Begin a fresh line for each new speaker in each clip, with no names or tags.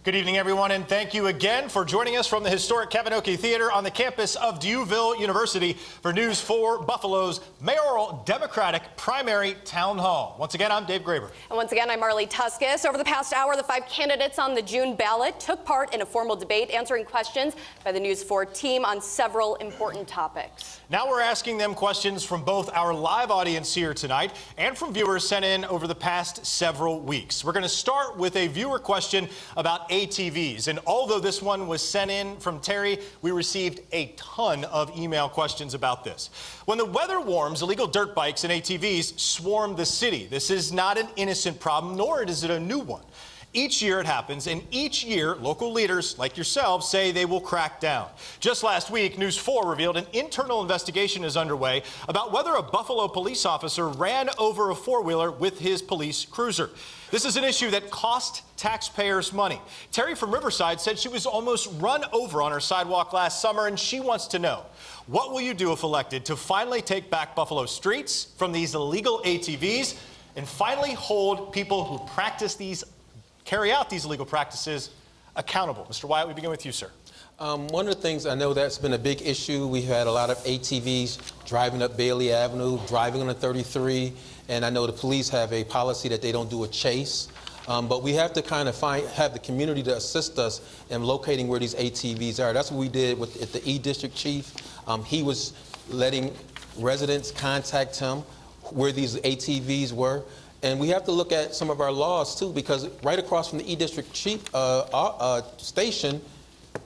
Good evening, everyone, and thank you again for joining us from the historic Kavanaugh Theater on the campus of Duville University for News 4 Buffalo's mayoral Democratic primary town hall. Once again, I'm Dave Graber.
And once again, I'm Marley Tuskus. Over the past hour, the 5 candidates on the June ballot took part in a formal debate answering questions by the News 4 team on several important topics.
Now we're asking them questions from both our live audience here tonight and from viewers sent in over the past several weeks. We're going to start with a viewer question about ATVs. And although this one was sent in from Terry, we received a ton of email questions about this. When the weather warms, illegal dirt bikes and ATVs swarm the city. This is not an innocent problem, nor is it a new one. Each year it happens, and each year local leaders like yourselves say they will crack down. Just last week, News 4 revealed an internal investigation is underway about whether a Buffalo police officer ran over a four-wheeler with his police cruiser. This is an issue that cost taxpayers money. Terry from Riverside said she was almost run over on her sidewalk last summer, and she wants to know, what will you do if elected to finally take back Buffalo streets from these illegal ATVs and finally hold people who carry out these illegal practices accountable? Mr. Wyatt, we begin with you, sir.
One of the things I know that's been a big issue, we've had a lot of ATVs driving up Bailey Avenue, driving on the 33, and I know the police have a policy that they don't do a chase. But we have to kind of have the community to assist us in locating where these ATVs are. That's what we did with the E-District Chief. He was letting residents contact him where these ATVs were. And we have to look at some of our laws, too, because right across from the E-District Chief station,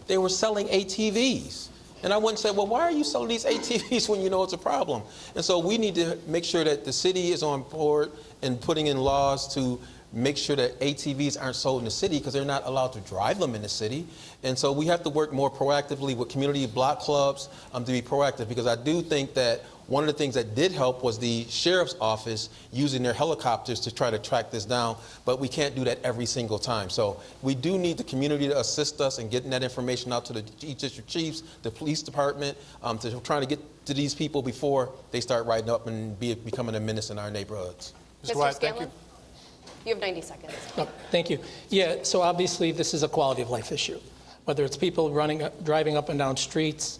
they were selling ATVs. And I wouldn't say, well, why are you selling these ATVs when you know it's a problem? And so we need to make sure that the city is on board and putting in laws to make sure that ATVs aren't sold in the city because they're not allowed to drive them in the city. And so we have to work more proactively with community block clubs to be proactive, because I do think that one of the things that did help was the sheriff's office using their helicopters to try to track this down, but we can't do that every single time. So we do need the community to assist us in getting that information out to the district chiefs, the police department, to trying to get to these people before they start riding up and becoming a menace in our neighborhoods.
Mr. Wyatt, thank you.
You have 90 seconds.
Oh, thank you. Yeah, so obviously this is a quality of life issue. Whether it's people driving up and down streets,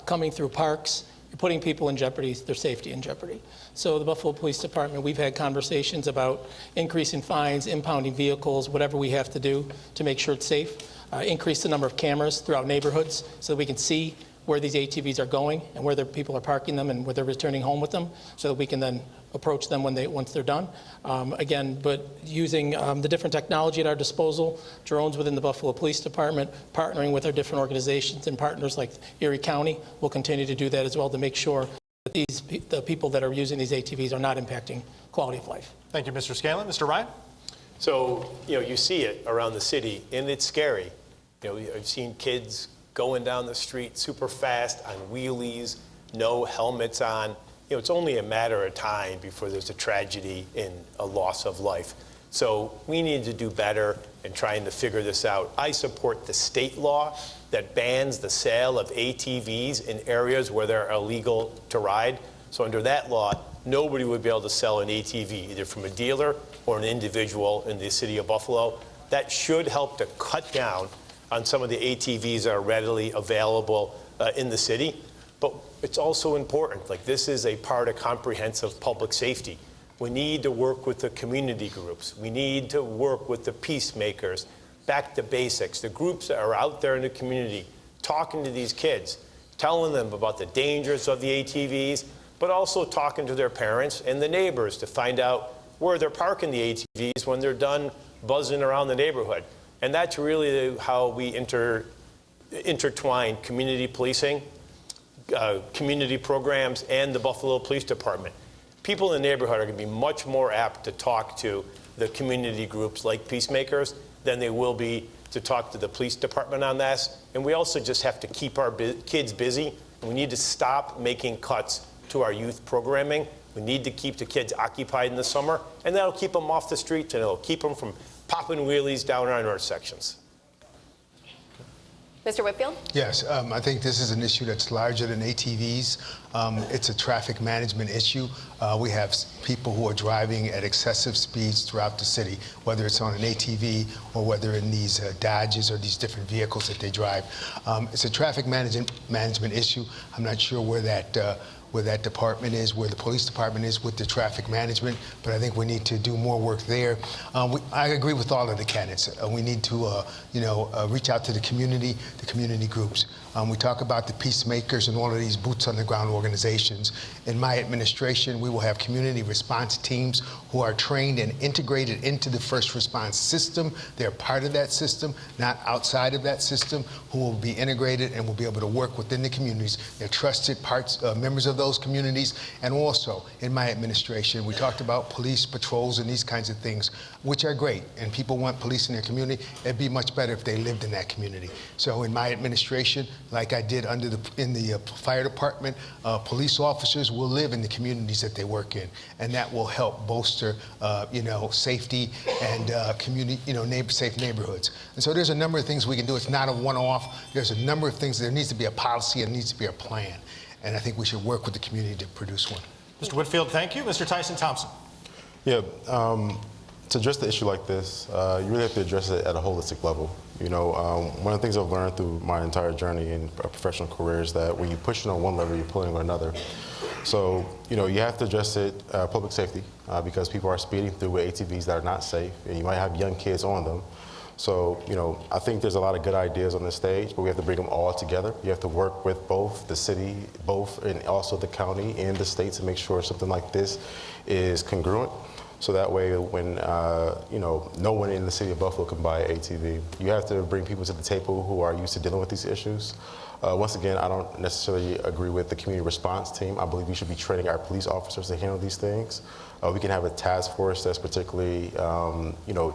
coming through parks, you're putting people in jeopardy, their safety in jeopardy. So the Buffalo Police Department, we've had conversations about increasing fines, impounding vehicles, whatever we have to do to make sure it's safe. Increase the number of cameras throughout neighborhoods so that we can see where these ATVs are going and where the people are parking them and where they're returning home with them, so that we can then approach them once they're done. Again, but using the different technology at our disposal, drones within the Buffalo Police Department, partnering with our different organizations and partners like Erie County, will continue to do that as well to make sure that the people that are using these ATVs are not impacting quality of life.
Thank you, Mr. Scanlon. Mr. Ryan?
So, you see it around the city, and it's scary. I've seen kids going down the street super fast on wheelies, no helmets on. It's only a matter of time before there's a tragedy and a loss of life. So we need to do better in trying to figure this out. I support the state law that bans the sale of ATVs in areas where they're illegal to ride. So under that law, nobody would be able to sell an ATV, either from a dealer or an individual in the city of Buffalo. That should help to cut down on some of the ATVs that are readily available in the city. But it's also important, this is a part of comprehensive public safety. We need to work with the community groups. We need to work with the peacemakers, back to basics, the groups that are out there in the community, talking to these kids, telling them about the dangers of the ATVs, but also talking to their parents and the neighbors to find out where they're parking the ATVs when they're done buzzing around the neighborhood. And that's really how we intertwine community policing, community programs, and the Buffalo Police Department. People in the neighborhood are going to be much more apt to talk to the community groups like peacemakers than they will be to talk to the police department on this. And we also just have to keep our kids busy. And we need to stop making cuts to our youth programming. We need to keep the kids occupied in the summer, and that'll keep them off the streets, and it'll keep them from popping wheelies down our intersections.
Mr. Whitfield?
Yes, I think this is an issue that's larger than ATVs. It's a traffic management issue. We have people who are driving at excessive speeds throughout the city, whether it's on an ATV or whether in these Dodges or these different vehicles that they drive. It's a traffic management issue. I'm not sure where that department is, where the police department is with the traffic management, but I think we need to do more work there. I agree with all of the candidates. We need to, reach out to the community groups. We talk about the peacemakers and all of these boots on the ground organizations. In my administration, we will have community response teams who are trained and integrated into the first response system. They're part of that system, not outside of that system, who will be integrated and will be able to work within the communities. They're trusted members of those communities. And also, in my administration, we talked about police patrols and these kinds of things, which are great. And people want police in their community. It'd be much better if they lived in that community. So in my administration, like I did in the fire department, police officers will live in the communities that they work in, and that will help bolster, safety and community, safe neighborhoods. And so there's a number of things we can do. It's not a one-off. There's a number of things. There needs to be a policy and needs to be a plan, and I think we should work with the community to produce one.
Mr. Whitfield, thank you. Mr. Tyson Thompson.
Yeah. To address the issue like this, you really have to address it at a holistic level. One of the things I've learned through my entire journey in a professional career is that when you're pushing on one lever, you're pulling on another. So, you have to address it, public safety, because people are speeding through with ATVs that are not safe, and you might have young kids on them. So, I think there's a lot of good ideas on this stage, but we have to bring them all together. You have to work with both the city, and also the county and the state to make sure something like this is congruent. So that way, when no one in the city of Buffalo can buy an ATV, you have to bring people to the table who are used to dealing with these issues. Once again, I don't necessarily agree with the community response team. I believe we should be training our police officers to handle these things. We can have a task force that's particularly,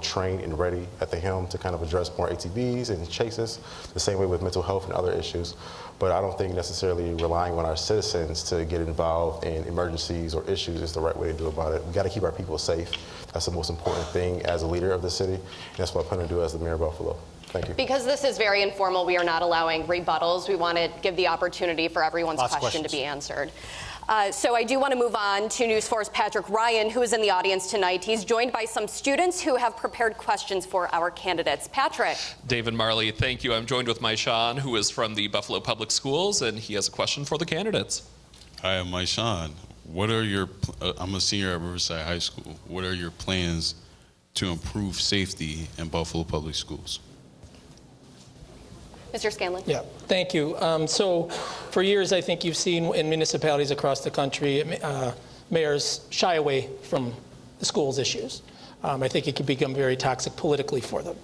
trained and ready at the helm to kind of address more ATVs and chases, the same way with mental health and other issues. But I don't think necessarily relying on our citizens to get involved in emergencies or issues is the right way to do about it. We got to keep our people safe. That's the most important thing as a leader of the city. And that's what I plan to do as the mayor of Buffalo. Thank you.
Because this is very informal, we are not allowing rebuttals. We want to give the opportunity for everyone's question to be answered. So I do want to move on to News 4's Patrick Ryan, who is in the audience tonight. He's joined by some students who have prepared questions for our candidates. Patrick. David Marley, thank you. I'm joined with Maishan, who is from the Buffalo Public Schools, and he has a question for the candidates.
Hi, I'm Maishan. What are your, I'm a senior at Riverside High School. What are your plans to improve safety in Buffalo Public Schools?
Mr. Scanlon.
Yeah, thank you. So for years, I think you've seen in municipalities across the country, mayors shy away from the schools issues. I think it can become very toxic politically for them.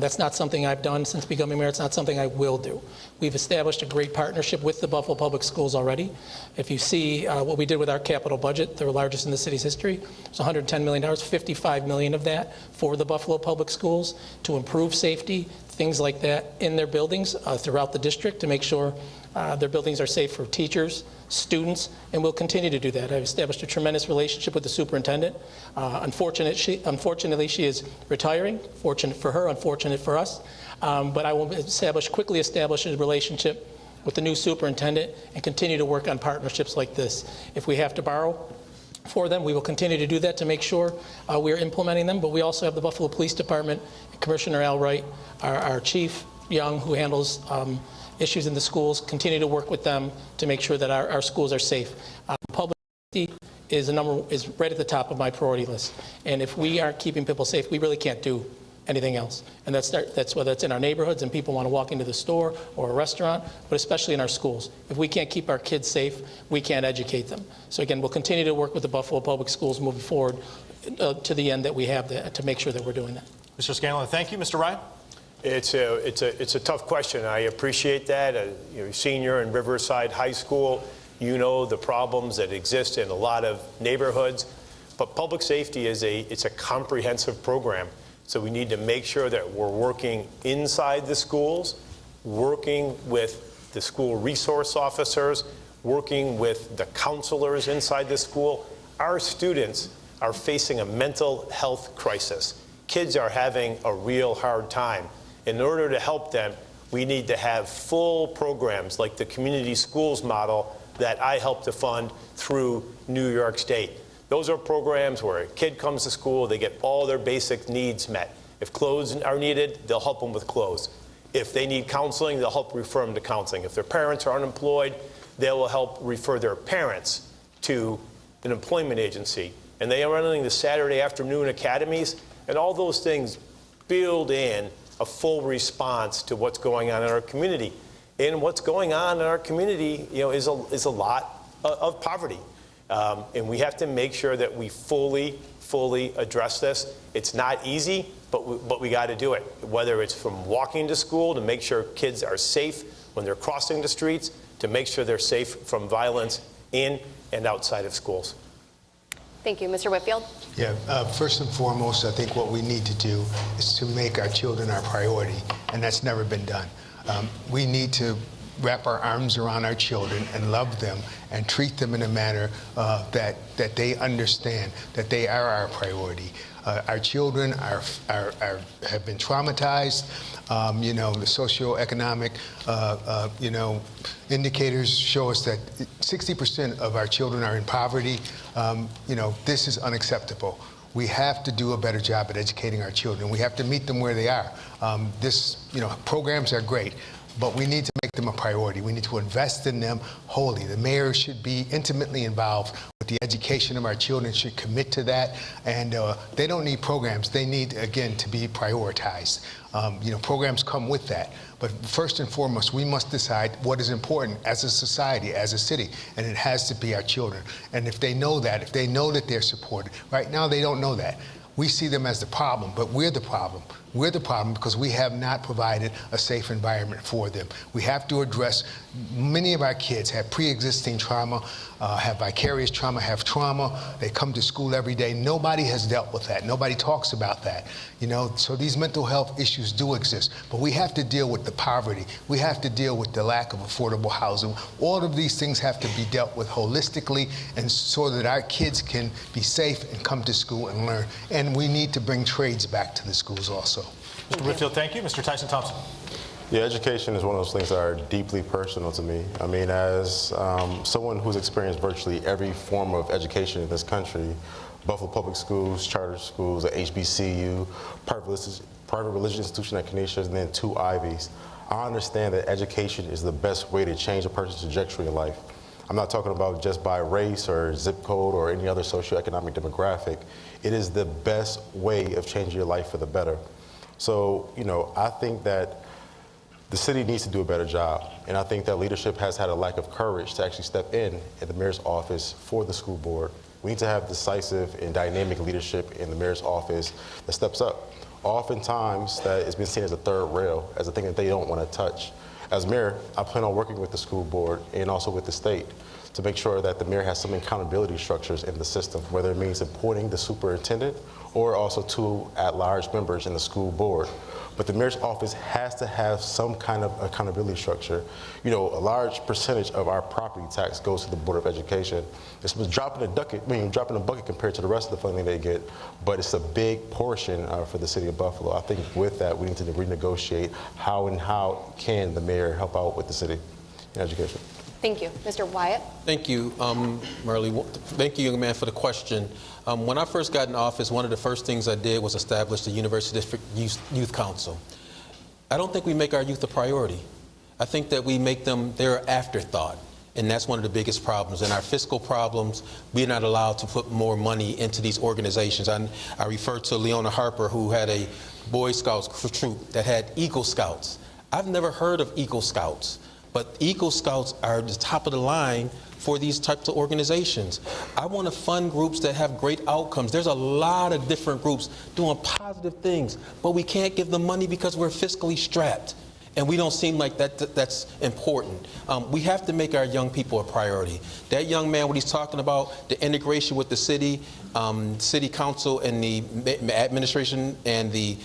That's not something I've done since becoming mayor. It's not something I will do. We've established a great partnership with the Buffalo Public Schools already. If you see what we did with our capital budget, the largest in the city's history, it's $110 million, $55 million of that for the Buffalo Public Schools to improve safety, things like that in their buildings throughout the district to make sure their buildings are safe for teachers, students, and we'll continue to do that. I've established a tremendous relationship with the superintendent. Unfortunately, she is retiring. Fortunate for her, unfortunate for us. But I will quickly establish a relationship with the new superintendent and continue to work on partnerships like this. If we have to borrow for them, we will continue to do that to make sure we are implementing them. But we also have the Buffalo Police Department, Commissioner Al Wright, our Chief Young, who handles issues in the schools, continue to work with them to make sure that our schools are safe. Public safety is right at the top of my priority list. And if we aren't keeping people safe, we really can't do anything else. And that's whether it's in our neighborhoods and people want to walk into the store or a restaurant, but especially in our schools. If we can't keep our kids safe, we can't educate them. So again, we'll continue to work with the Buffalo Public Schools moving forward to the end that we have to make sure that we're doing that.
Mr. Scanlon, thank you. Mr. Ryan?
It's a tough question. I appreciate that. You're a senior in Riverside High School. You know the problems that exist in a lot of neighborhoods. But public safety it's a comprehensive program. So we need to make sure that we're working inside the schools, working with the school resource officers, working with the counselors inside the school. Our students are facing a mental health crisis. Kids are having a real hard time. In order to help them, We need to have full programs like the community schools model that I helped to fund through New York State. Those are programs where a kid comes to school, they get all their basic needs met. If clothes are needed, they'll help them with clothes. If they need counseling, they'll help refer them to counseling. If their parents are unemployed, they will help refer their parents to an employment agency. And they are running the Saturday afternoon academies, and all those things build in a full response to what's going on in our community. And what's going on in our community, is a lot of poverty. And we have to make sure that we fully address this. It's not easy, but we got to do it. Whether it's from walking to school to make sure kids are safe when they're crossing the streets, to make sure they're safe from violence in and outside of schools.
Thank you. Mr. Whitfield?
Yeah, first and foremost, I think what we need to do is to make our children our priority, and that's never been done. We need to wrap our arms around our children and love them and treat them in a manner that they understand that they are our priority. Our children have been traumatized. The socioeconomic, indicators show us that 60% of our children are in poverty. This is unacceptable. We have to do a better job at educating our children. We have to meet them where they are. Programs are great, but we need to make them a priority. We need to invest in them wholly. The mayor should be intimately involved with the education of our children, should commit to that. And they don't need programs. They need, again, to be prioritized. Programs come with that. But first and foremost, we must decide what is important as a society, as a city, and it has to be our children. And if they know that they're supported, right now they don't know that. We see them as the problem, but we're the problem. We're the problem because we have not provided a safe environment for them. We have to address, many of our kids have pre-existing trauma, have vicarious trauma, have trauma. They come to school every day. Nobody has dealt with that. Nobody talks about that. So these mental health issues do exist, but we have to deal with the poverty. We have to deal with the lack of affordable housing. All of these things have to be dealt with holistically, and so that our kids can be safe and come to school and learn. And we need to bring trades back to the schools also.
Mr. Whitfield, thank you. Mr. Tyson Thompson.
Yeah, education is one of those things that are deeply personal to me. I mean, as someone who's experienced virtually every form of education in this country, Buffalo Public Schools, charter schools, a HBCU, private religious institution at Canisius, and then 2 Ivies, I understand that education is the best way to change a person's trajectory in life. I'm not talking about just by race or zip code or any other socioeconomic demographic. It is the best way of changing your life for the better. So, I think that the city needs to do a better job. And I think that leadership has had a lack of courage to actually step in at the mayor's office for the school board. We need to have decisive and dynamic leadership in the mayor's office that steps up. Oftentimes, that has been seen as a third rail, as a thing that they don't want to touch. As mayor, I plan on working with the school board and also with the state to make sure that the mayor has some accountability structures in the system, whether it means appointing the superintendent or also 2 at-large members in the school board. But the mayor's office has to have some kind of accountability structure. A large percentage of our property tax goes to the Board of Education. It's dropping a bucket compared to the rest of the funding they get, but it's a big portion for the city of Buffalo. I think with that, we need to renegotiate how can the mayor help out with the city in education.
Thank you. Mr. Wyatt?
Thank you, Marley. Thank you, young man, for the question. When I first got in office, one of the first things I did was establish the University District Youth Council. I don't think we make our youth a priority. I think that we make them their afterthought, and that's one of the biggest problems. In our fiscal problems, we're not allowed to put more money into these organizations. I refer to Leona Harper, who had a Boy Scouts troop that had Eagle Scouts. I've never heard of Eagle Scouts. But Eagle Scouts are the top of the line for these types of organizations. I want to fund groups that have great outcomes. There's a lot of different groups doing positive things, but we can't give them money because we're fiscally strapped. And we don't seem like that's important. We have to make our young people a priority. That young man, what he's talking about, the integration with the city, city council and the administration and the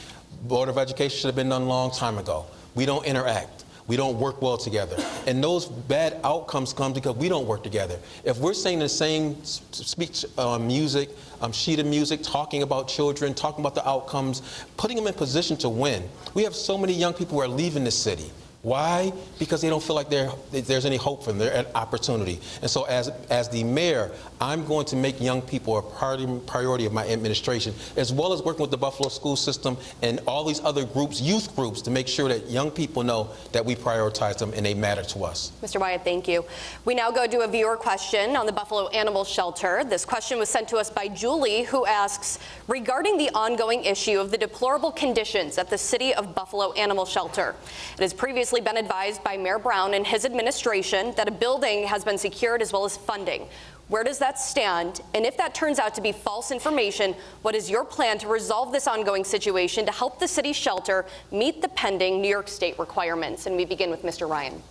Board of Education should have been done a long time ago. We don't interact. We don't work well together. And those bad outcomes come because we don't work together. If we're saying the same speech sheet of music, talking about children, talking about the outcomes, putting them in position to win. We have so many young people who are leaving the city. Why? Because they don't feel like there's any hope for them, there's an opportunity. And so as the mayor, I'm going to make young people a priority of my administration, as well as working with the Buffalo school system and all these other groups, youth groups, to make sure that young people know that we prioritize them and they matter to us.
Mr. Wyatt, thank you. We now go to a viewer question on the Buffalo Animal Shelter. This question was sent to us by Julie, who asks, regarding the ongoing issue of the deplorable conditions at the City of Buffalo Animal Shelter. It has previously been advised by Mayor Brown and his administration that a building has been secured as well as funding. Where does that stand? And if that turns out to be false information, what is your plan to resolve this ongoing situation to help the city shelter meet the pending New York State requirements? And we begin with Mr. Ryan.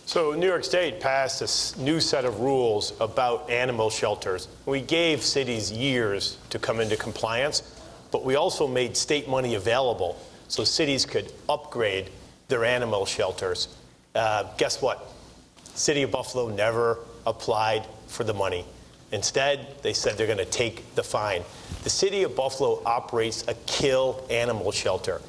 So New York State passed a new set of rules about animal shelters. We gave cities years to come into compliance, but we also made state money available so cities could upgrade their animal shelters. Guess what? City of Buffalo never applied for the money. Instead, they said they're going to take the fine. The City of Buffalo operates a kill animal shelter.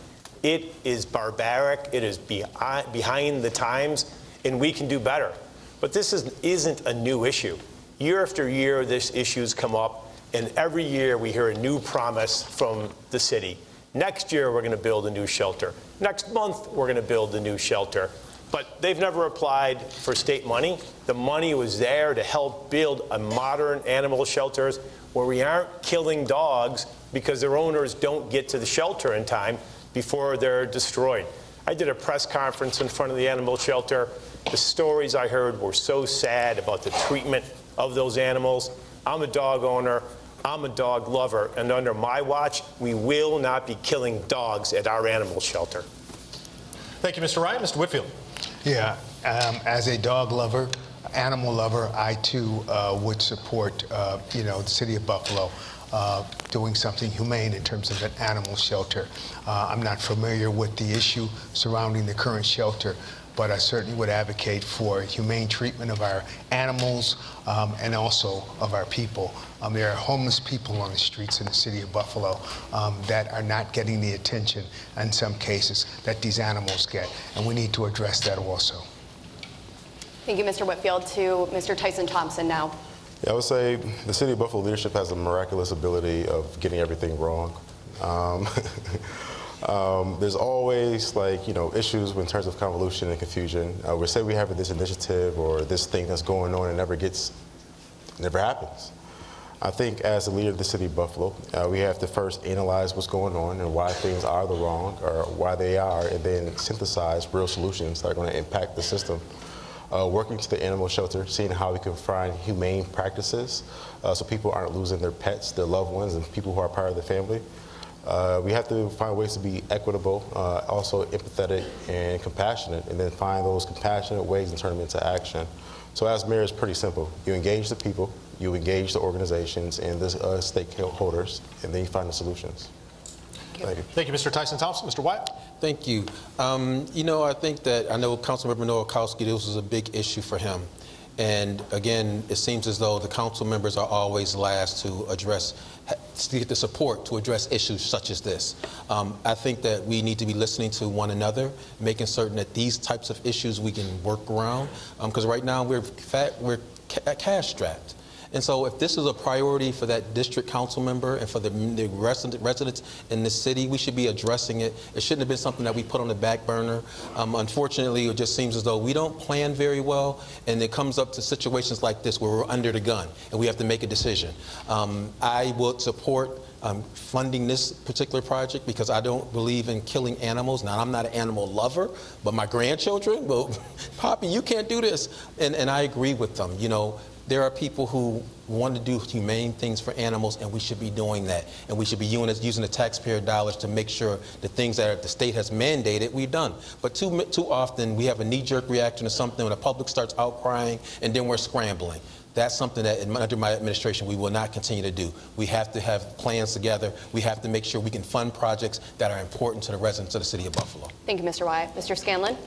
It is barbaric, it is behind the times, and we can do better. But this isn't a new issue. Year after year, this issue's come up, and every year we hear a new promise from the city. Next year, we're going to build a new shelter. Next month, we're going to build a new shelter. But they've never applied for state money. The money was there to help build a modern animal shelters where we aren't killing dogs because their owners don't get to the shelter in time before they're destroyed. I did a press conference in front of the animal shelter. The stories I heard were so sad about the treatment of those animals. I'm a dog owner. I'm a dog lover, and under my watch, we will not be killing dogs at our animal shelter.
Thank you, Mr. Ryan. Mr. Whitfield.
Yeah, as a dog lover, animal lover, I too would support, the City of Buffalo doing something humane in terms of an animal shelter. I'm not familiar with the issue surrounding the current shelter, but I certainly would advocate for humane treatment of our animals and also of our people. There are homeless people on the streets in the City of Buffalo that are not getting the attention in some cases that these animals get, and we need to address that also.
Thank you, Mr. Whitfield. To Mr. Tyson Thompson now.
Yeah, I would say the City of Buffalo leadership has a miraculous ability of getting everything wrong. There's always issues in terms of convolution and confusion. We say we have this initiative or this thing that's going on and never happens. I think as the leader of the City of Buffalo, we have to first analyze what's going on and why things are the wrong or why they are, and then synthesize real solutions that are going to impact the system. Working to the animal shelter, seeing how we can find humane practices so people aren't losing their pets, their loved ones, and people who are part of the family. We have to find ways to be equitable, also empathetic and compassionate, and then find those compassionate ways and turn them into action. So as mayor, it's pretty simple. You engage the people, you engage the organizations and the stakeholders, and then you find the solutions. Thank you.
Thank you, Mr. Tyson Thompson. Mr. Wyatt.
Thank you. I think that I know Councilmember Nowakowski, this was a big issue for him. And again, it seems as though the council members are always last to get the support to address issues such as this. I think that we need to be listening to one another, making certain that these types of issues we can work around. Because right now we're cash strapped. And so if this is a priority for that district council member and for the residents in the city, we should be addressing it. It shouldn't have been something that we put on the back burner. Unfortunately, it just seems as though we don't plan very well, and it comes up to situations like this where we're under the gun and we have to make a decision. I would support funding this particular project because I don't believe in killing animals. Now, I'm not an animal lover, but my grandchildren, well, Poppy, you can't do this. And I agree with them. There are people who want to do humane things for animals, and we should be doing that. And we should be using the taxpayer dollars to make sure the things that the state has mandated, we've done. But too often, we have a knee-jerk reaction to something when the public starts outcrying, and then we're scrambling. That's something that, under my administration, we will not continue to do. We have to have plans together. We have to make sure we can fund projects that are important to the residents of the City of Buffalo.
Thank you, Mr. Wyatt. Mr. Scanlon?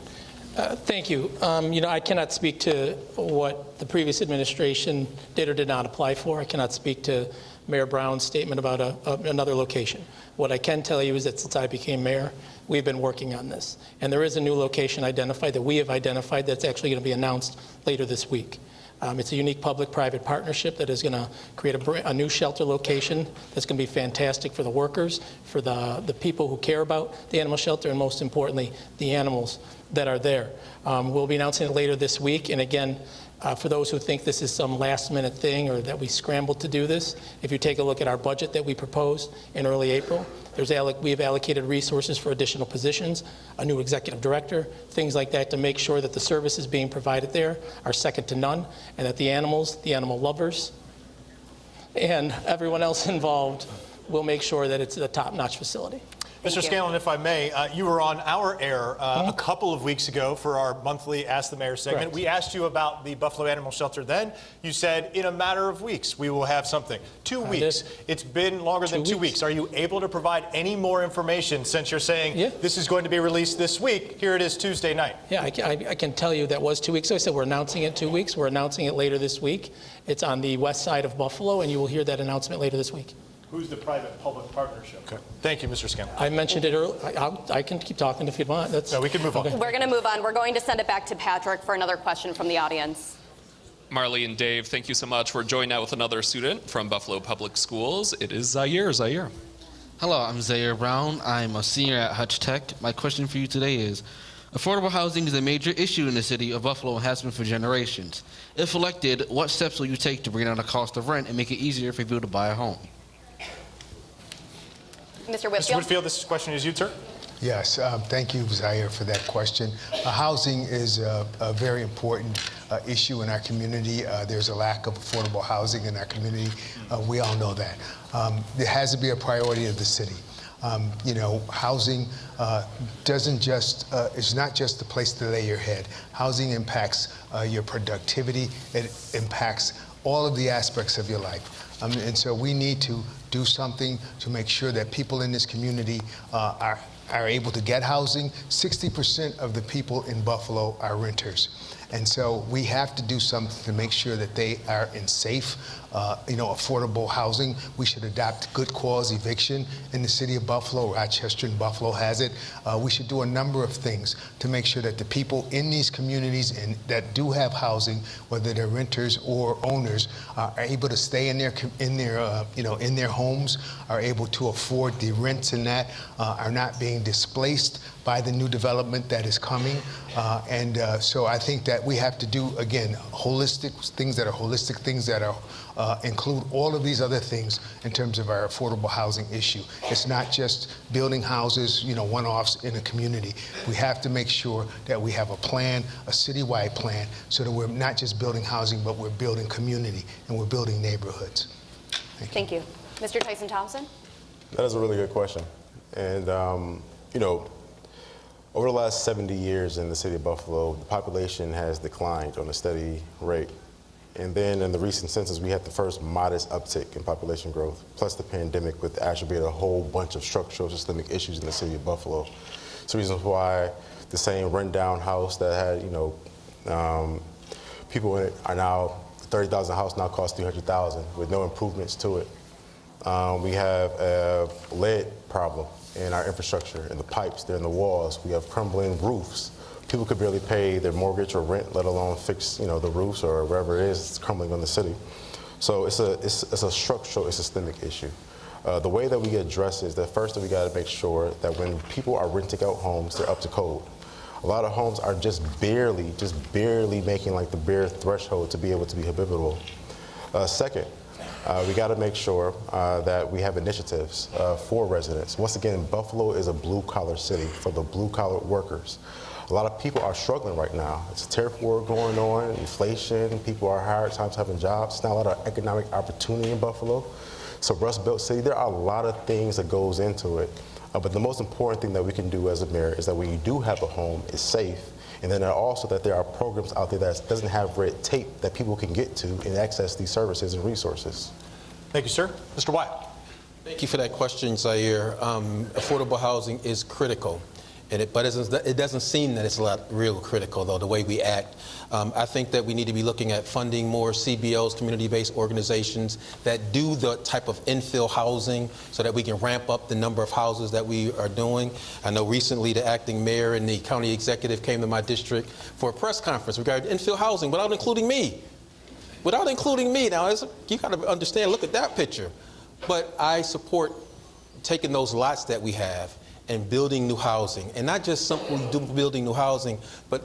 Thank you. I cannot speak to what the previous administration did or did not apply for. I cannot speak to Mayor Brown's statement about another location. What I can tell you is that since I became mayor, we've been working on this. And there is a new location identified that we have identified that's actually going to be announced later this week. It's a unique public-private partnership that is going to create a new shelter location that's going to be fantastic for the workers, for the people who care about the animal shelter, and most importantly, the animals that are there. We'll be announcing it later this week. And again, for those who think this is some last-minute thing or that we scrambled to do this, if you take a look at our budget that we proposed in early April, we've allocated resources for additional positions, a new executive director, things like that to make sure that the services being provided there are second to none, and that the animals, the animal lovers, and everyone else involved will make sure that it's a top-notch facility.
Mr. Scanlon, if I may, you were on our air a couple of weeks ago for our monthly Ask the Mayor segment.
Correct.
We asked you about the Buffalo Animal Shelter then. You said in a matter of weeks we will have something. 2 weeks. It's been longer than 2 weeks. Are you able to provide any more information since you're saying this is going to be released this week? Here it is Tuesday night.
Yeah, I can tell you that was 2 weeks ago. I said we're announcing it 2 weeks. We're announcing it later this week. It's on the west side of Buffalo, and you will hear that announcement later this week.
Who's the private-public partnership? Okay. Thank you, Mr. Scanlon.
I mentioned it earlier. I can keep talking if you want.
No, we can move on.
We're going to move on. We're going to send it back to Patrick for another question from the audience.
Marley and Dave, thank you so much. We're joined now with another student from Buffalo Public Schools. It is Zaire. Zaire.
Hello, I'm Zaire Brown. I'm a senior at Hutch Tech. My question for you today is, affordable housing is a major issue in the city of Buffalo and has been for generations. If elected, what steps will you take to bring down the cost of rent and make it easier for people to buy a home?
Mr. Whitfield.
Mr. Whitfield, this question is you, sir.
Yes, thank you, Zaire, for that question. Housing is a very important issue in our community. There's a lack of affordable housing in our community. We all know that. It has to be a priority of the city. Housing it's not just the place to lay your head. Housing impacts your productivity. It impacts all of the aspects of your life. And so we need to do something to make sure that people in this community are able to get housing. 60% of the people in Buffalo are renters. And so we have to do something to make sure that they are in safe, affordable housing. We should adopt good cause eviction in the city of Buffalo. Rochester and Buffalo has it. We should do a number of things to make sure that the people in these communities that do have housing, whether they're renters or owners, are able to stay in their homes, are able to afford the rents in that, are not being displaced by the new development that is coming. So I think that we have to do, again, holistic things that include all of these other things in terms of our affordable housing issue. It's not just building houses, one-offs in a community. We have to make sure that we have a plan, a citywide plan, so that we're not just building housing, but we're building community and we're building neighborhoods.
Thank you. Mr. Tyson Thompson?
That is a really good question. And, over the last 70 years in the city of Buffalo, the population has declined on a steady rate. And then in the recent census, we had the first modest uptick in population growth, plus the pandemic, which attributed a whole bunch of structural systemic issues in the city of Buffalo. It's the reasons why the same run-down house that had, people in it are now, $30,000 house now costs $300,000 with no improvements to it. We have a lead problem in our infrastructure, in the pipes, they're in the walls. We have crumbling roofs. People could barely pay their mortgage or rent, let alone fix, the roofs or wherever it is, it's crumbling on the city. So it's a structural, a systemic issue. The way that we address it is that first we got to make sure that when people are renting out homes, they're up to code. A lot of homes are just barely making like the bare threshold to be able to be habitable. Second, we got to make sure that we have initiatives for residents. Once again, Buffalo is a blue-collar city for the blue-collar workers. A lot of people are struggling right now. It's a tariff war going on, inflation, people are hard times having jobs. There's not a lot of economic opportunity in Buffalo. So Rust Belt City, there are a lot of things that goes into it. But the most important thing that we can do as a mayor is that when you do have a home, it's safe. And then also that there are programs out there that doesn't have red tape that people can get to and access these services and resources.
Thank you, sir. Mr. Wyatt.
Thank you for that question, Zaire. Affordable housing is critical. But it doesn't seem that it's a lot real critical, though, the way we act. I think that we need to be looking at funding more CBOs, community-based organizations, that do the type of infill housing so that we can ramp up the number of houses that we are doing. I know recently the acting mayor and the county executive came to my district for a press conference regarding infill housing without including me. Without including me. Now, you got to understand, look at that picture. But I support taking those lots that we have and building new housing, and not just simply building new housing, but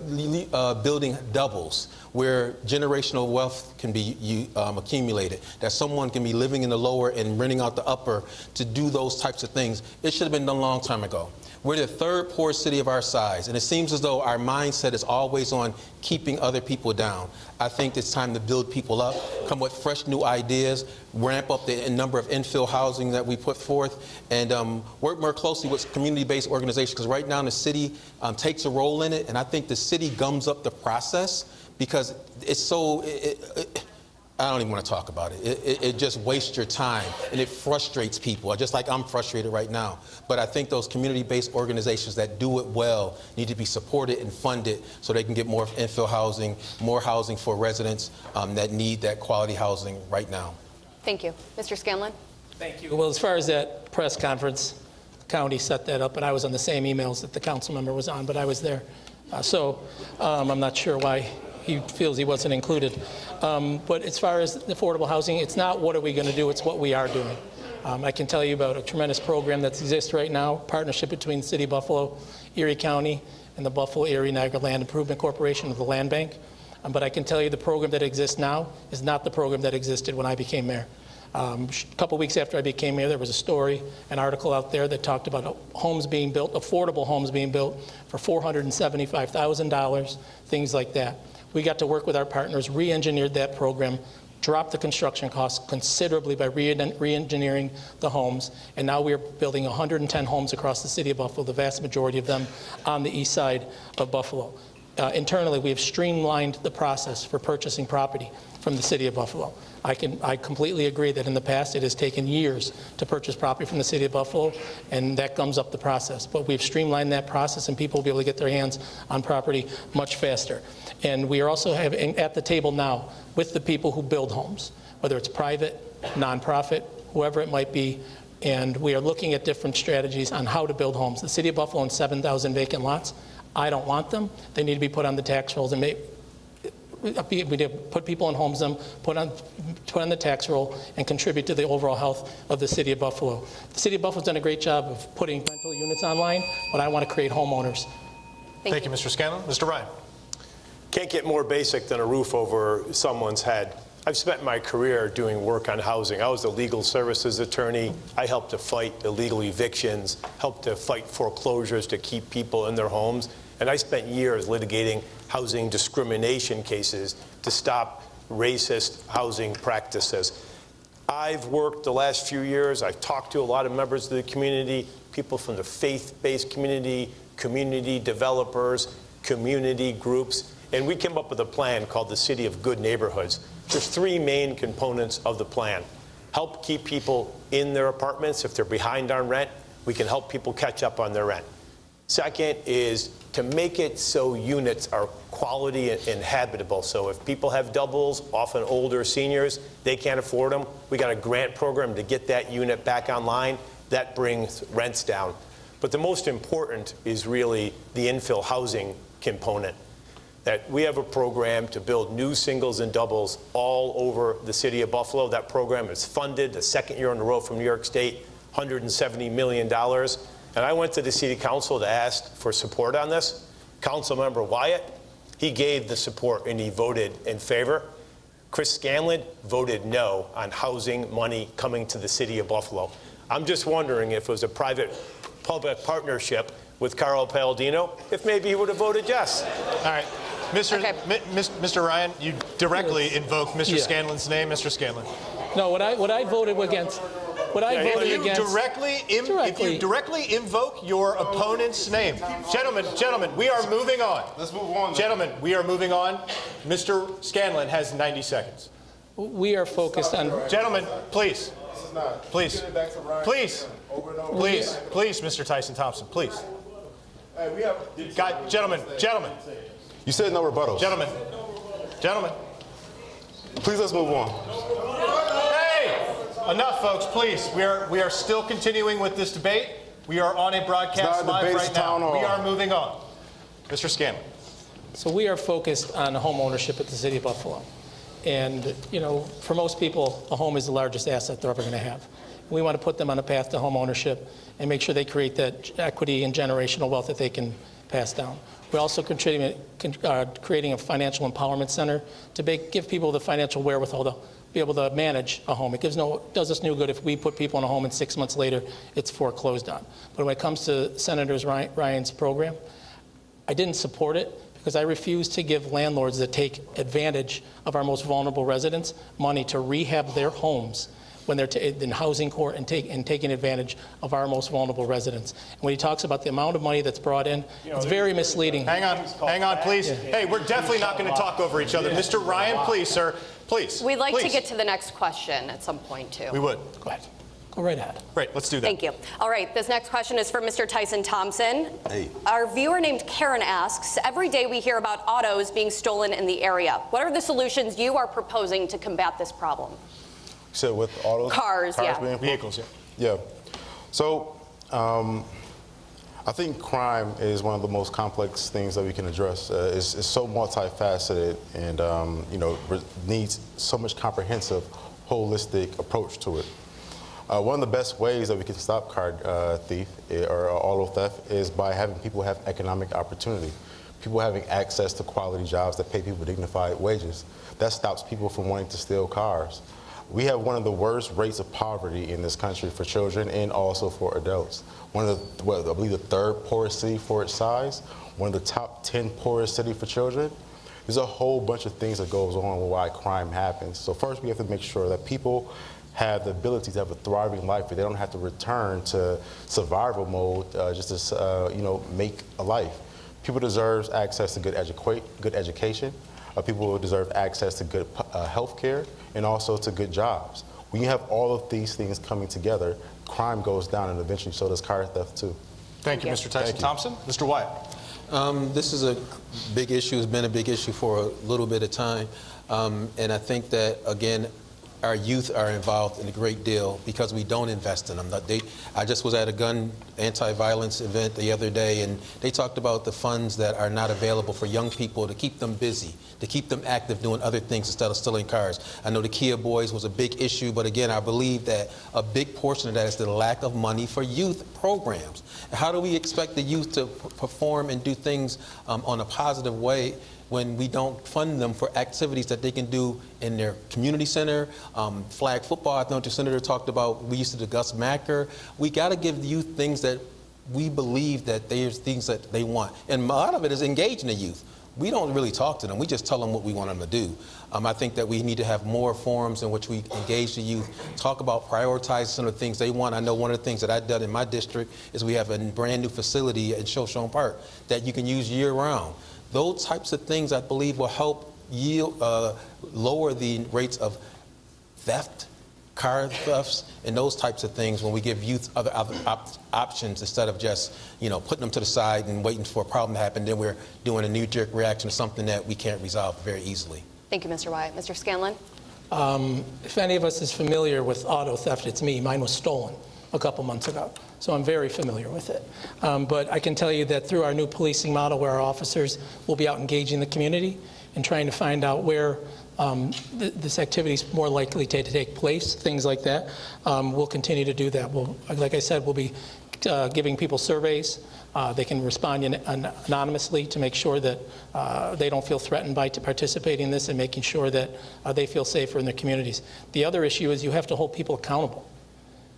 building doubles where generational wealth can be accumulated, that someone can be living in the lower and renting out the upper to do those types of things. It should have been done a long time ago. We're the third poorest city of our size, and it seems as though our mindset is always on keeping other people down. I think it's time to build people up, come with fresh new ideas, ramp up the number of infill housing that we put forth, and work more closely with community-based organizations, because right now the city takes a role in it, and I think the city gums up the process because it's so... I don't even want to talk about it. It just wastes your time, and it frustrates people, just like I'm frustrated right now. But I think those community-based organizations that do it well need to be supported and funded so they can get more infill housing, more housing for residents that need that quality housing right now.
Thank you. Mr. Scanlon?
Thank you. Well, as far as that press conference, the county set that up, and I was on the same emails that the council member was on, but I was there. So I'm not sure why he feels he wasn't included. But as far as affordable housing, it's not what are we going to do, it's what we are doing. I can tell you about a tremendous program that exists right now, partnership between the City of Buffalo, Erie County, and the Buffalo Erie Niagara Land Improvement Corporation of the Land Bank. But I can tell you the program that exists now is not the program that existed when I became mayor. A couple weeks after I became mayor, there was a story, an article out there that talked about homes being built, affordable homes being built for $475,000, things like that. We got to work with our partners, re-engineered that program, dropped the construction costs considerably by re-engineering the homes, and now we are building 110 homes across the city of Buffalo, the vast majority of them on the east side of Buffalo. Internally, we have streamlined the process for purchasing property from the city of Buffalo. I completely agree that in the past it has taken years to purchase property from the city of Buffalo, and that gums up the process. But we've streamlined that process, and people will be able to get their hands on property much faster. And we are also having at the table now with the people who build homes, whether it's private, nonprofit, whoever it might be, and we are looking at different strategies on how to build homes. The city of Buffalo owns 7,000 vacant lots. I don't want them. They need to be put on the tax rolls and we need to put people in homes, put on the tax roll, and contribute to the overall health of the city of Buffalo. The city of Buffalo's done a great job of putting rental units online, but I want to create homeowners.
Thank you, Mr. Scanlon. Mr. Ryan.
Can't get more basic than a roof over someone's head. I've spent my career doing work on housing. I was a legal services attorney. I helped to fight illegal evictions, helped to fight foreclosures to keep people in their homes. And I spent years litigating housing discrimination cases to stop racist housing practices. I've worked the last few years, I've talked to a lot of members of the community, people from the faith-based community, community developers, community groups, and we came up with a plan called the City of Good Neighborhoods. There's three main components of the plan. Help keep people in their apartments. If they're behind on rent, we can help people catch up on their rent. Second is to make it so units are quality and habitable. So if people have doubles, often older seniors, they can't afford them, we got a grant program to get that unit back online. That brings rents down. But the most important is really the infill housing component. That we have a program to build new singles and doubles all over the city of Buffalo. That program is funded the second year in a row from New York State, $170 million. And I went to the city council to ask for support on this. Councilmember Wyatt, he gave the support and he voted in favor. Chris Scanlon voted no on housing money coming to the city of Buffalo. I'm just wondering if it was a private-public partnership with Carl Palladino, if maybe he would have voted yes.
All right. Mr. Ryan, you directly invoked Mr. Scanlon's name. Mr. Scanlon.
No, what I voted against.
If you directly invoke your opponent's name. Gentlemen, we are moving on.
Let's move on.
Gentlemen, we are moving on. Mr. Scanlon has 90 seconds.
We are focused on...
Gentlemen, please. Please, Mr. Tyson Thompson, please. Gentlemen.
You said no rebuttals.
Gentlemen.
Please, let's move on.
Hey! Enough, folks, please. We are still continuing with this debate. We are on a broadcast live right now. We are moving on. Mr. Scanlon.
So we are focused on home ownership at the City of Buffalo. And, you know, for most people, a home is the largest asset they're ever going to have. We want to put them on a path to home ownership and make sure they create that equity and generational wealth that they can pass down. We're also creating a financial empowerment center to give people the financial wherewithal to be able to manage a home. It does us no good if we put people in a home and 6 months later it's foreclosed on. But when it comes to Senator Ryan's program, I didn't support it because I refuse to give landlords that take advantage of our most vulnerable residents money to rehab their homes when they're in housing court and taking advantage of our most vulnerable residents. And when he talks about the amount of money that's brought in, it's very misleading.
Hang on, please. Yeah. Hey, we're definitely not going to talk over each other. Mr. Ryan, please, sir, please.
We'd like to get to the next question at some point, too.
We would.
Go ahead. Go right ahead.
Great, let's do that.
Thank you. All right, this next question is for Mr. Tyson Thompson.
Hey.
Our viewer named Karen asks, every day we hear about autos being stolen in the area. What are the solutions you are proposing to combat this problem?
So with autos?
Cars, yeah.
Being
vehicles,
yeah. So I think crime is one of the most complex things that we can address. It's so multifaceted and needs so much comprehensive, holistic approach to it. One of the best ways that we can stop car thief or auto theft is by having people have economic opportunity. People having access to quality jobs that pay people dignified wages. That stops people from wanting to steal cars. We have one of the worst rates of poverty in this country for children and also for adults. One of the, I believe the third poorest city for its size, one of the top 10 poorest city for children. There's a whole bunch of things that goes on with why crime happens. So first we have to make sure that people have the ability to have a thriving life, where they don't have to return to survival mode just to make a life. People deserve access to good education. People deserve access to good health care and also to good jobs. When you have all of these things coming together, crime goes down and eventually so does car theft too.
Thank you, Mr. Tyson Thompson. Mr. Wyatt.
This is a big issue. It's been a big issue for a little bit of time. And I think that, again, our youth are involved in a great deal because we don't invest in them. I just was at a gun anti-violence event the other day, and they talked about the funds that are not available for young people to keep them busy, to keep them active doing other things instead of stealing cars. I know the Kia Boys was a big issue, but again, I believe that a big portion of that is the lack of money for youth programs. How do we expect the youth to perform and do things on a positive way when we don't fund them for activities that they can do in their community center, flag football? I know the senator talked about, we used to do Gus Macker. We got to give the youth things that we believe that there's things that they want. And a lot of it is engaging the youth. We don't really talk to them. We just tell them what we want them to do. I think that we need to have more forums in which we engage the youth, talk about prioritizing some of the things they want. I know one of the things that I've done in my district is we have a brand new facility in Shoshone Park that you can use year round. Those types of things, I believe, will help lower the rates of theft, car thefts, and those types of things when we give youth other options instead of just, putting them to the side and waiting for a problem to happen. Then we're doing a knee-jerk reaction to something that we can't resolve very easily.
Thank you, Mr. Wyatt. Mr. Scanlon?
If any of us is familiar with auto theft, it's me. Mine was stolen a couple months ago. So I'm very familiar with it. But I can tell you that through our new policing model, where our officers will be out engaging the community and trying to find out where this activity is more likely to take place, things like that, we'll continue to do that. Like I said, we'll be giving people surveys. They can respond anonymously to make sure that they don't feel threatened by participating in this, and making sure that they feel safer in their communities. The other issue is you have to hold people accountable.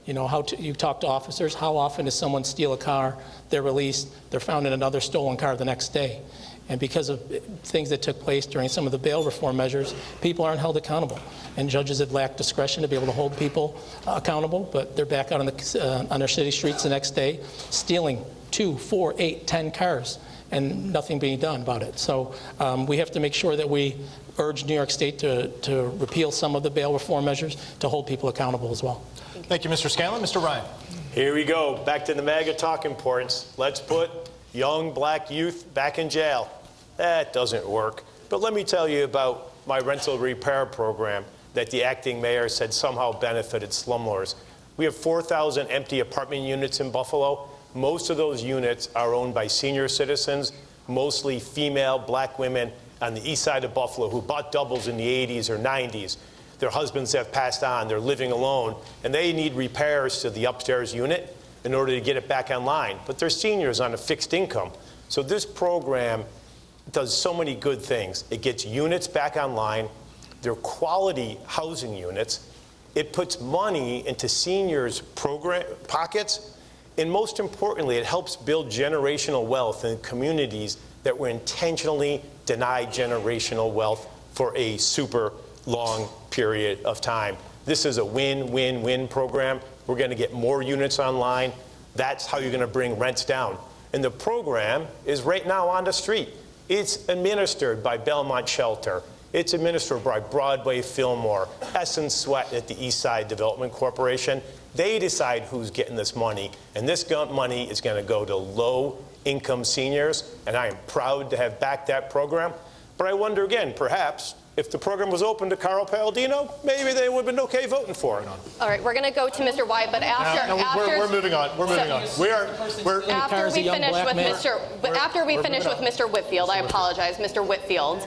You talk to officers, how often does someone steal a car, they're released, they're found in another stolen car the next day? And because of things that took place during some of the bail reform measures, people aren't held accountable. And judges have lacked discretion to be able to hold people accountable, but they're back out on their city streets the next day, stealing 2, 4, 8, 10 cars, and nothing being done about it. So we have to make sure that we urge New York State to repeal some of the bail reform measures to hold people accountable as well.
Thank you, Mr. Scanlon. Mr. Ryan.
Here we go. Back to the MAGA talking points. Let's put young black youth back in jail. That doesn't work. But let me tell you about my rental repair program that the acting mayor said somehow benefited slumlords. We have 4,000 empty apartment units in Buffalo. Most of those units are owned by senior citizens, mostly female black women on the east side of Buffalo who bought doubles in the 80s or 90s. Their husbands have passed on, they're living alone, and they need repairs to the upstairs unit in order to get it back online. But they're seniors on a fixed income. So this program does so many good things. It gets units back online. They're quality housing units. It puts money into seniors' pockets. And most importantly, it helps build generational wealth in communities that were intentionally denied generational wealth for a super long period of time. This is a win-win-win program. We're going to get more units online. That's how you're going to bring rents down. And the program is right now on the street. It's administered by Belmont Shelter. It's administered by Broadway Fillmore, Essence Sweat at the East Side Development Corporation. They decide who's getting this money, and this money is going to go to low-income seniors, and I am proud to have backed that program. But I wonder again, perhaps, if the program was open to Carl Palladino, maybe they would have been okay voting for it.
All right, we're going to go to Mr. Wyatt, but after
we're moving on. We're moving on.
After we finish with Mr. Whitfield, I apologize, Mr. Whitfield,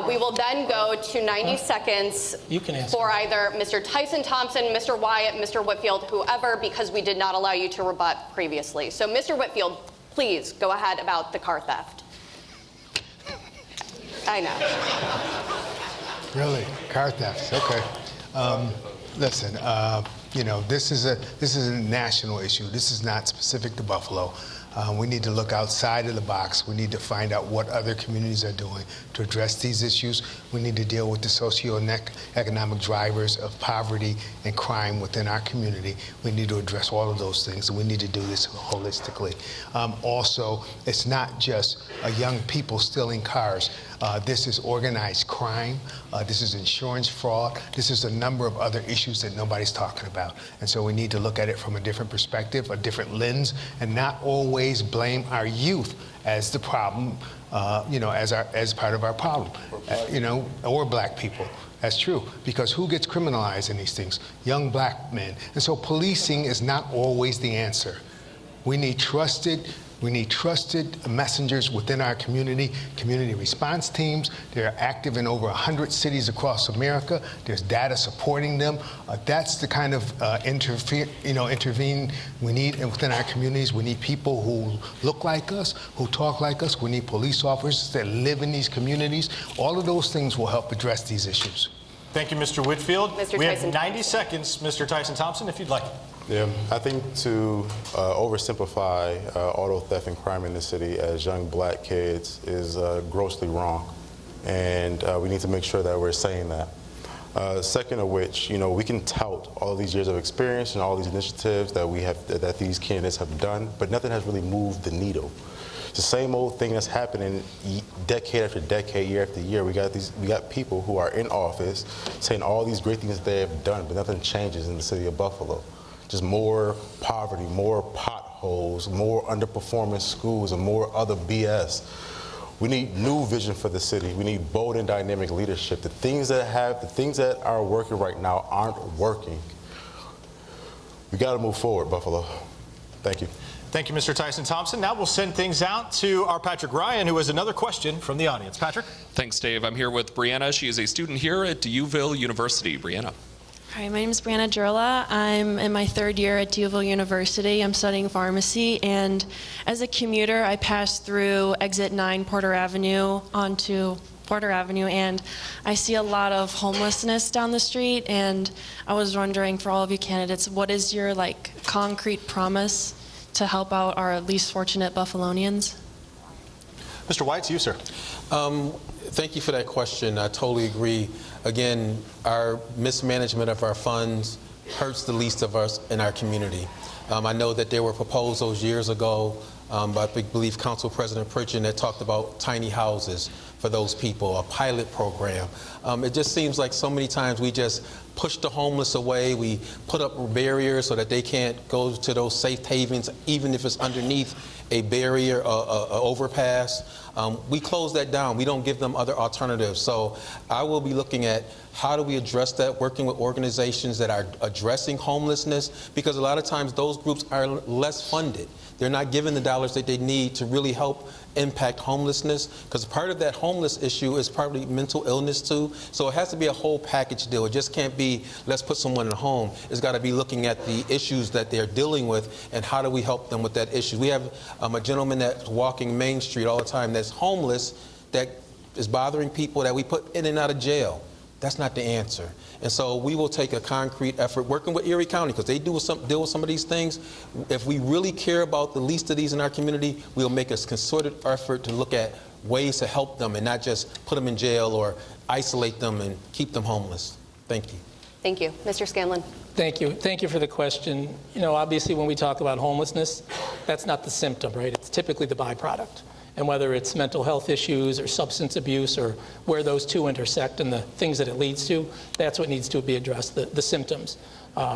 we will then go to 90 seconds for either Mr. Tyson Thompson, Mr. Wyatt, Mr. Whitfield, whoever, because we did not allow you to rebut previously. So, Mr. Whitfield, please go ahead about the car theft. I know.
Really? Car thefts, okay. Listen, you know, this is a national issue. This is not specific to Buffalo. We need to look outside of the box. We need to find out what other communities are doing to address these issues. We need to deal with the socioeconomic drivers of poverty and crime within our community. We need to address all of those things, and we need to do this holistically. Also, it's not just young people stealing cars. This is organized crime. This is insurance fraud. This is a number of other issues that nobody's talking about. And so we need to look at it from a different perspective, a different lens, and not always blame our youth as the problem, you know, as part of our problem, you know, or black people. That's true, because who gets criminalized in these things? Young black men. And so policing is not always the answer. We need trusted messengers within our community response teams. They're active in over 100 cities across America. There's data supporting them. That's the kind of intervene we need within our communities. We need people who look like us, who talk like us. We need police officers that live in these communities. All of those things will help address these issues.
Thank you, Mr. Whitfield.
Mr.
We
Tyson
have 90 seconds, Mr. Tyson Thompson, if you'd like.
Yeah, I think to oversimplify auto theft and crime in the city as young black kids is grossly wrong, and we need to make sure that we're saying that. Second of which, you know, we can tout all of these years of experience and all these initiatives that these candidates have done, but nothing has really moved the needle. It's the same old thing that's happening decade after decade, year after year. We got people who are in office saying all these great things that they have done, but nothing changes in the city of Buffalo. Just more poverty, more potholes, more underperforming schools, and more other BS. We need new vision for the city. We need bold and dynamic leadership. The things that are working right now aren't working. We got to move forward, Buffalo. Thank you.
Thank you, Mr. Tyson Thompson. Now we'll send things out to our Patrick Ryan, who has another question from the audience. Patrick?
Thanks, Dave. I'm here with Brianna. She is a student here at Duville University. Brianna.
Hi, my name is Brianna Jurla. I'm in my third year at Duville University. I'm studying pharmacy, and as a commuter, I pass through exit 9 Porter Avenue onto Porter Avenue, and I see a lot of homelessness down the street, and I was wondering, for all of you candidates, what is your concrete promise to help out our least fortunate Buffalonians?
Mr. White, to you, sir.
Thank you for that question. I totally agree. Again, our mismanagement of our funds hurts the least of us in our community. I know that there were proposals years ago, I believe Council President Pritchett, that talked about tiny houses. for those people, a pilot program. It just seems like so many times we just push the homeless away. We put up barriers so that they can't go to those safe havens, even if it's underneath a barrier, overpass. We close that down. We don't give them other alternatives. So I will be looking at how do we address that, working with organizations that are addressing homelessness, because a lot of times those groups are less funded. They're not given the dollars that they need to really help impact homelessness, because part of that homeless issue is probably mental illness too. So it has to be a whole package deal. It just can't be, let's put someone in a home. It's got to be looking at the issues that they're dealing with and how do we help them with that issue. We have a gentleman that's walking Main Street all the time that's homeless, that is bothering people that we put in and out of jail. That's not the answer. And so we will take a concrete effort working with Erie County, because they deal with some of these things. If we really care about the least of these in our community, we'll make a concerted effort to look at ways to help them and not just put them in jail or isolate them and keep them homeless. Thank you.
Thank you. Mr. Scanlon.
Thank you. Thank you for the question. You know, obviously when we talk about homelessness, that's not the symptom, right? It's typically the byproduct. And whether it's mental health issues or substance abuse or where those two intersect and the things that it leads to, that's what needs to be addressed, the symptoms.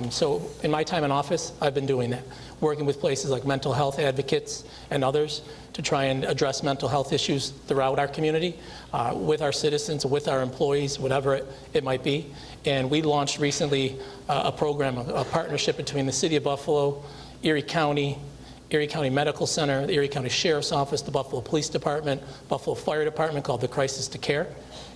So in my time in office, I've been doing that, working with places like mental health advocates and others to try and address mental health issues throughout our community, with our citizens, with our employees, whatever it might be. And we launched recently a program, a partnership between the City of Buffalo, Erie County Medical Center, the Erie County Sheriff's Office, the Buffalo Police Department, Buffalo Fire Department, called the Crisis to Care.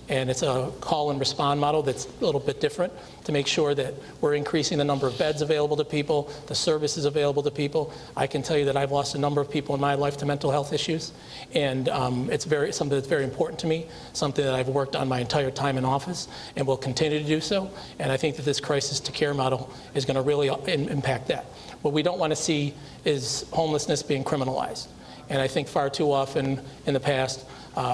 And it's a call and respond model that's a little bit different to make sure that we're increasing the number of beds available to people, the services available to people. I can tell you that I've lost a number of people in my life to mental health issues, and it's something that's very important to me, something that I've worked on my entire time in office and will continue to do so. And I think that this Crisis to Care model is going to really impact that. What we don't want to see is homelessness being criminalized. And I think far too often in the past,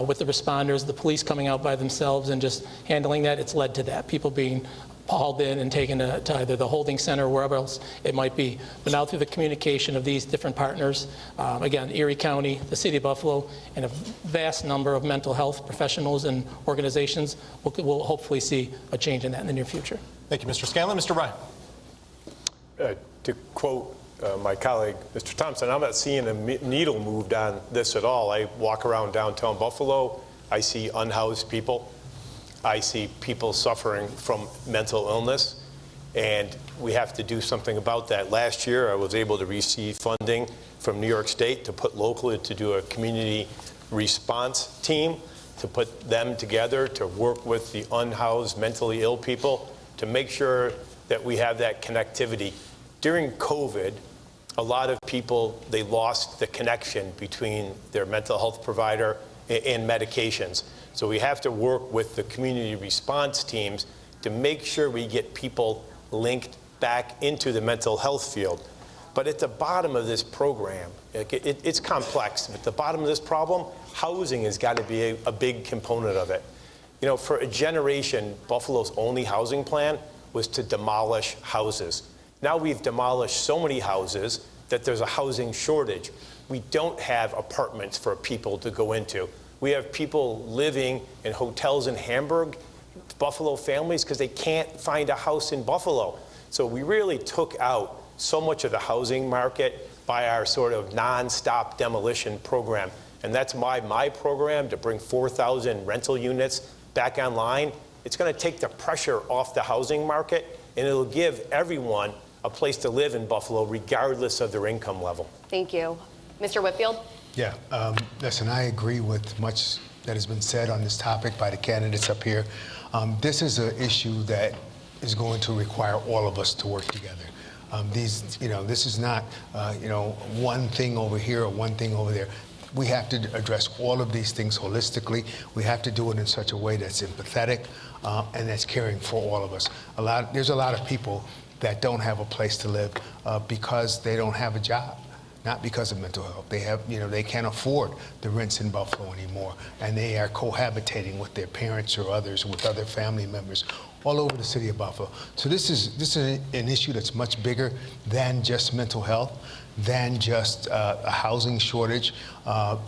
with the responders, the police coming out by themselves and just handling that, it's led to that. People being hauled in and taken to either the holding center or wherever else it might be. But now through the communication of these different partners, again, Erie County, the City of Buffalo, and a vast number of mental health professionals and organizations, we'll hopefully see a change in that in the near future.
Thank you, Mr. Scanlon. Mr. Ryan.
To quote my colleague, Mr. Thompson, I'm not seeing a needle moved on this at all. I walk around downtown Buffalo. I see unhoused people. I see people suffering from mental illness, and we have to do something about that. Last year, I was able to receive funding from New York State to put locally to do a community response team, to put them together to work with the unhoused mentally ill people to make sure that we have that connectivity. During COVID, a lot of people, they lost the connection between their mental health provider and medications. So we have to work with the community response teams to make sure we get people linked back into the mental health field. But at the bottom of this program, it's complex, but at the bottom of this problem, housing has got to be a big component of it. You know, for a generation, Buffalo's only housing plan was to demolish houses. Now we've demolished so many houses that there's a housing shortage. We don't have apartments for people to go into. We have people living in hotels in Hamburg, Buffalo families, because they can't find a house in Buffalo. So we really took out so much of the housing market by our sort of non-stop demolition program. And that's my program to bring 4,000 rental units back online. It's going to take the pressure off the housing market, and it'll give everyone a place to live in Buffalo, regardless of their income level.
Thank you. Mr. Whitfield?
Yeah, listen, I agree with much that has been said on this topic by the candidates up here. This is an issue that is going to require all of us to work together. This is not, one thing over here or one thing over there. We have to address all of these things holistically. We have to do it in such a way that's empathetic and that's caring for all of us. There's a lot of people that don't have a place to live because they don't have a job, not because of mental health. They can't afford the rents in Buffalo anymore, and they are cohabitating with their parents or others, with other family members. all over the city of Buffalo. So this is an issue that's much bigger than just mental health, than just a housing shortage.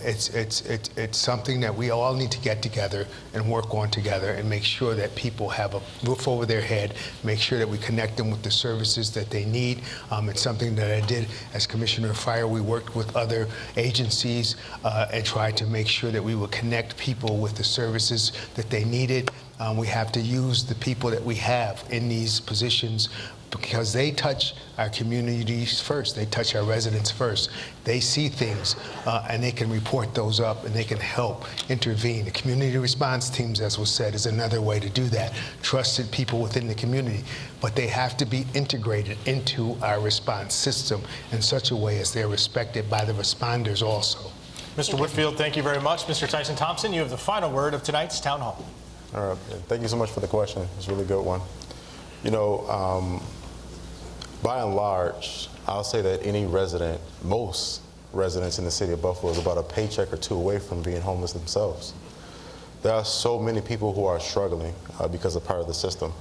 It's something that we all need to get together and work on together and make sure that people have a roof over their head, make sure that we connect them with the services that they need. It's something that I did as Commissioner of Fire. We worked with other agencies and tried to make sure that we would connect people with the services that they needed. We have to use the people that we have in these positions because they touch our communities first. They touch our residents first. They see things and they can report those up and they can help intervene. The community response teams, as was said, is another way to do that. Trusted people within the community, but they have to be integrated into our response system in such a way as they're respected by the responders also.
Mr. Whitfield, thank you very much. Mr. Tyson Thompson, you have the final word of tonight's town hall.
All right. Thank you so much for the question. It's a really good one. You know, by and large, I'll say that any resident, most residents in the city of Buffalo, is about a paycheck or two away from being homeless themselves. There are so many people who are struggling because of part of the system.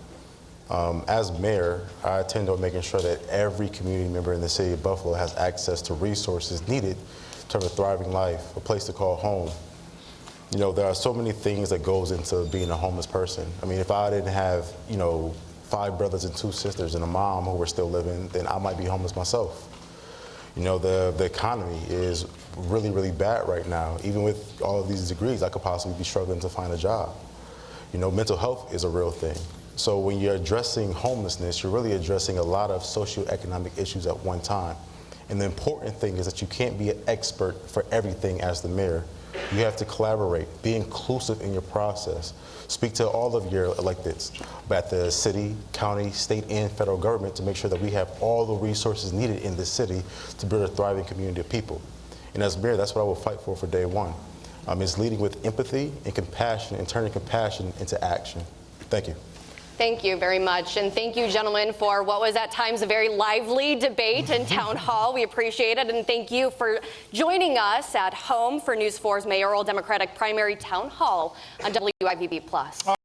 As mayor, I attend on making sure that every community member in the city of Buffalo has access to resources needed to have a thriving life, a place to call home. You know, there are so many things that goes into being a homeless person. I mean, if I didn't have, you know, 5 brothers and 2 sisters and a mom who were still living, then I might be homeless myself. You know, the economy is really, really bad right now. Even with all of these degrees, I could possibly be struggling to find a job. You know, mental health is a real thing. So when you're addressing homelessness, you're really addressing a lot of socioeconomic issues at one time. And the important thing is that you can't be an expert for everything as the mayor. You have to collaborate, be inclusive in your process. Speak to all of your electeds at the city, county, state, and federal government to make sure that we have all the resources needed in this city to build a thriving community of people. And as mayor, that's what I will fight for day one. Is leading with empathy and compassion and turning compassion into action. Thank you.
Thank you very much. And thank you, gentlemen, for what was at times a very lively debate in Town Hall. We appreciate it. And thank you for joining us at home for News 4's mayoral Democratic primary Town Hall on WIVB+.